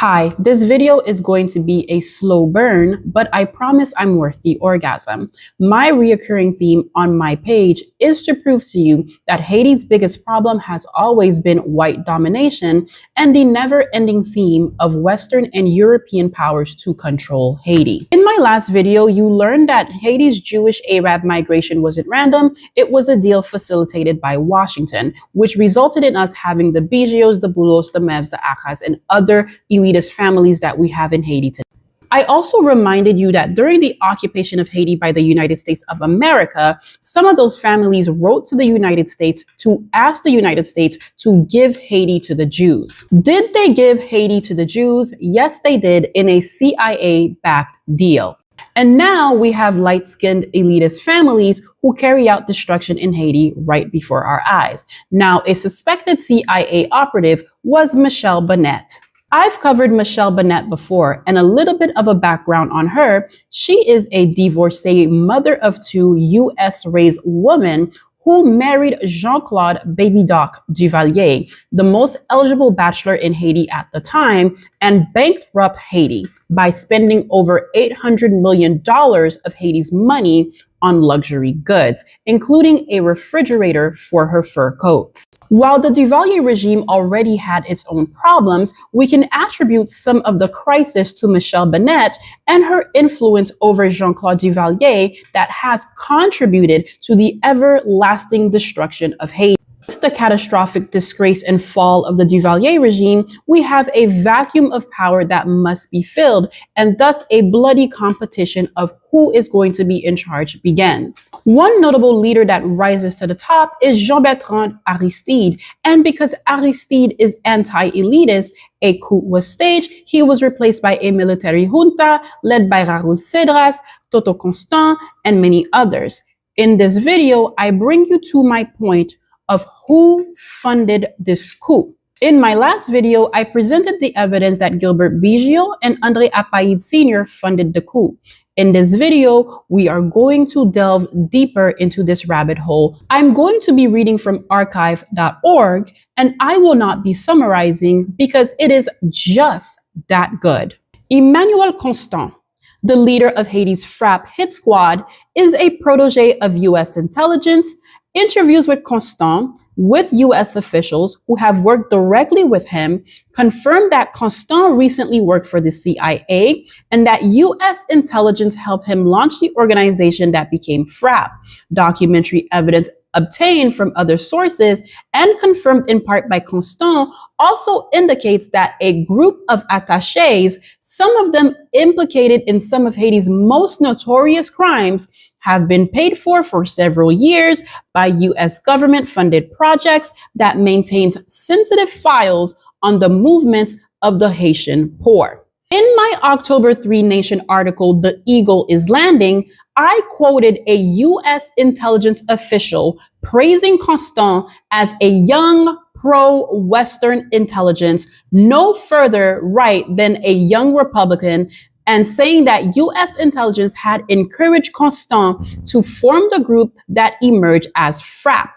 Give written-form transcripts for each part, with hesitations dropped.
Hi, this video is going to be a slow burn, but I promise I'm worth the orgasm. My reoccurring theme on my page is to prove to you that Haiti's biggest problem has always been white domination and the never-ending theme of Western and European powers to control Haiti. In my last video, you learned that Haiti's Jewish Arab migration wasn't random. It was a deal facilitated by Washington, which resulted in us having the Bigios, the Boulos, the Mevs, the Akas, and other elitist families that we have in Haiti today. I also reminded you that during the occupation of Haiti by the United States of America, some of those families wrote to the United States to ask the United States to give Haiti to the Jews. Did they give Haiti to the Jews? Yes, they did, in a CIA-backed deal. And now we have light-skinned elitist families who carry out destruction in Haiti right before our eyes. Now, a suspected CIA operative was Michelle Bennett. I've covered Michelle Bennett before, and a little bit of a background on her. She is a divorcee, mother of two, US-raised woman who married Jean-Claude Baby Doc Duvalier, the most eligible bachelor in Haiti at the time, and bankrupt Haiti by spending over $800 million of Haiti's money on luxury goods, including a refrigerator for her fur coats. While the Duvalier regime already had its own problems, we can attribute some of the crisis to Michelle Bennett and her influence over Jean-Claude Duvalier that has contributed to the everlasting destruction of Haiti. With the catastrophic disgrace and fall of the Duvalier regime, we have a vacuum of power that must be filled, and thus a bloody competition of who is going to be in charge begins. One notable leader that rises to the top is Jean-Bertrand Aristide, and because Aristide is anti-elitist, a coup was staged. He was replaced by a military junta led by Raoul Cedras, Toto Constant, and many others. In this video, I bring you to my point of who funded this coup. In my last video, I presented the evidence that Gilbert Bigio and André Apaïd Sr. funded the coup. In this video, we are going to delve deeper into this rabbit hole. I'm going to be reading from archive.org, and I will not be summarizing because it is just that good. Emmanuel Constant, the leader of Haiti's FRAP hit squad, is a protege of US intelligence. Interviews with Constant with US officials who have worked directly with him confirmed that Constant recently worked for the CIA and that US intelligence helped him launch the organization that became FRAP. Documentary evidence obtained from other sources and confirmed in part by Constant also indicates that a group of attachés, some of them implicated in some of Haiti's most notorious crimes, have been paid for several years by US government-funded projects that maintains sensitive files on the movements of the Haitian poor. In my October 3 Nation article, The Eagle is Landing, I quoted a US intelligence official praising Constant as a young pro-Western intelligence, no further right than a young Republican, and saying that US intelligence had encouraged Constant to form the group that emerged as FRAP.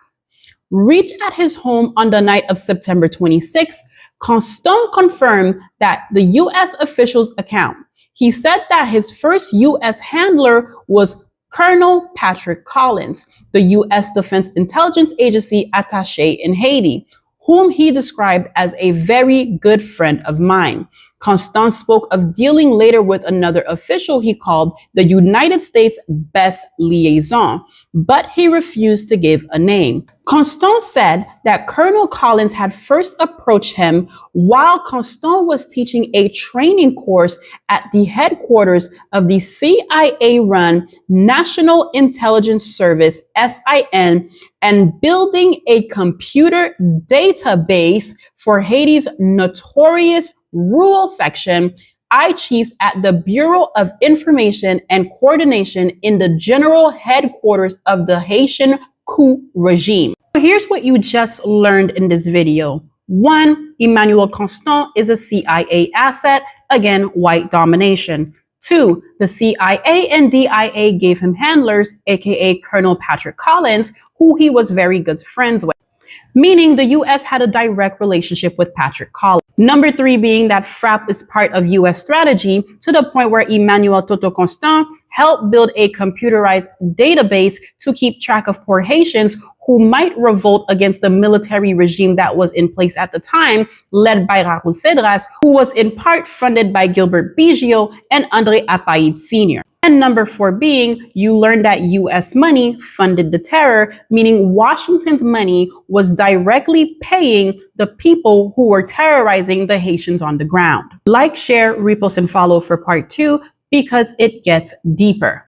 Reached at his home on the night of September 26, Constant confirmed that the US official's account. He said that his first US handler was Colonel Patrick Collins, the US Defense Intelligence Agency attaché in Haiti, whom he described as a very good friend of mine. Constant spoke of dealing later with another official he called the United States best liaison, but he refused to give a name. Constant said that Colonel Collins had first approached him while Constant was teaching a training course at the headquarters of the CIA-run National Intelligence Service, SIN, and building a computer database for Haiti's notorious rural section, I-chiefs at the Bureau of Information and Coordination in the general headquarters of the Haitian coup regime. Here's what you just learned in this video. 1. Emmanuel Constant is a CIA asset. Again, white domination. 2. The CIA and DIA gave him handlers, aka Colonel Patrick Collins, who he was very good friends with. meaning the US had a direct relationship with Patrick Collins. Number 3 being that FRAP is part of US strategy to the point where Emmanuel Toto Constant helped build a computerized database to keep track of poor Haitians who might revolt against the military regime that was in place at the time, led by Raoul Cedras, who was in part funded by Gilbert Biggio and André Apaid Sr. And number 4 being, you learned that US money funded the terror, meaning Washington's money was directly paying the people who were terrorizing the Haitians on the ground. Like, share, repost, and follow for part 2 because it gets deeper.